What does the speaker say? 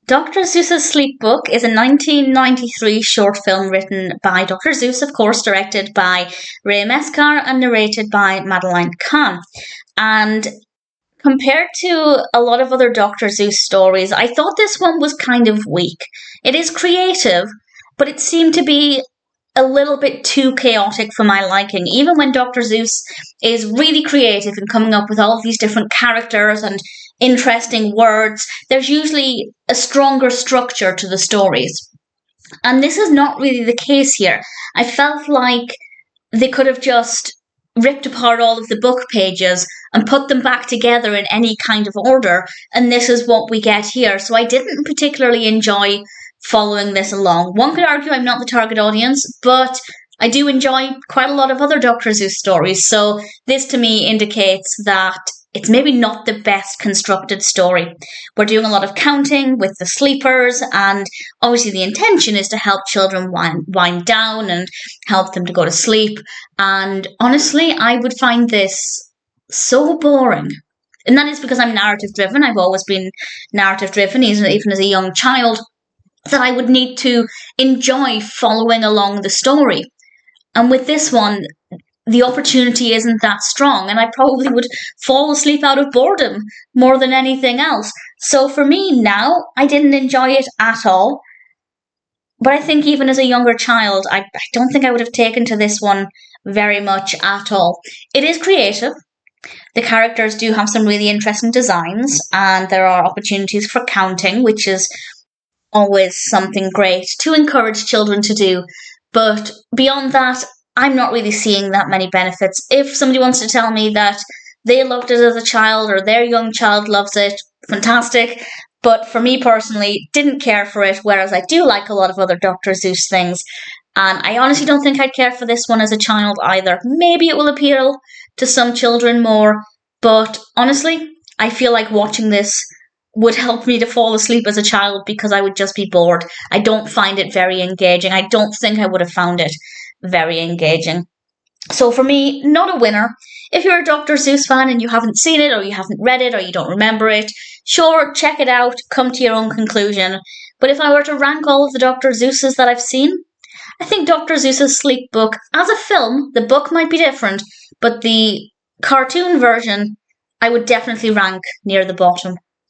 Dr. Seuss's Sleep Book is a 1993 short film written by Dr. Seuss, of course, directed by Messecar and narrated by Madeline Kahn. And compared to a lot of other Dr. Seuss stories, I thought this one was kind of weak. It is creative, but it seemed to be a little bit too chaotic for my liking. Even when Dr. Seuss is really creative and coming up with all of these different characters and interesting words, there's usually a stronger structure to the stories. And this is not really the case here. I felt like they could have just ripped apart all of the book pages and put them back together in any kind of order, and this is what we get here. So I didn't particularly enjoy following this along. One could argue I'm not the target audience, but I do enjoy quite a lot of other Dr. Seuss stories, so this to me indicates that it's maybe not the best constructed story. We're doing a lot of counting with the sleepers, and obviously the intention is to help children wind down and help them to go to sleep. And honestly, I would find this so boring. And that is because I'm narrative driven. I've always been narrative driven, even as a young child, that I would need to enjoy following along the story. And with this one, the opportunity isn't that strong, and I probably would fall asleep out of boredom more than anything else. So for me now, I didn't enjoy it at all. But I think even as a younger child, I don't think I would have taken to this one very much at all. It is creative. The characters do have some really interesting designs, and there are opportunities for counting, which is always something great to encourage children to do. But beyond that, I'm not really seeing that many benefits. If somebody wants to tell me that they loved it as a child or their young child loves it, fantastic. But for me personally, didn't care for it, whereas I do like a lot of other Dr. Seuss things. And I honestly don't think I'd care for this one as a child either. Maybe it will appeal to some children more, but honestly, I feel like watching this would help me to fall asleep as a child because I would just be bored. I don't find it very engaging. I don't think I would have found it very engaging. So for me, not a winner. If you're a Dr. Seuss fan and you haven't seen it or you haven't read it or you don't remember it, sure, check it out, come to your own conclusion. But if I were to rank all of the Dr. Seusses that I've seen, I think Dr. Seuss's Sleep Book, as a film, the book might be different, but the cartoon version, I would definitely rank near the bottom.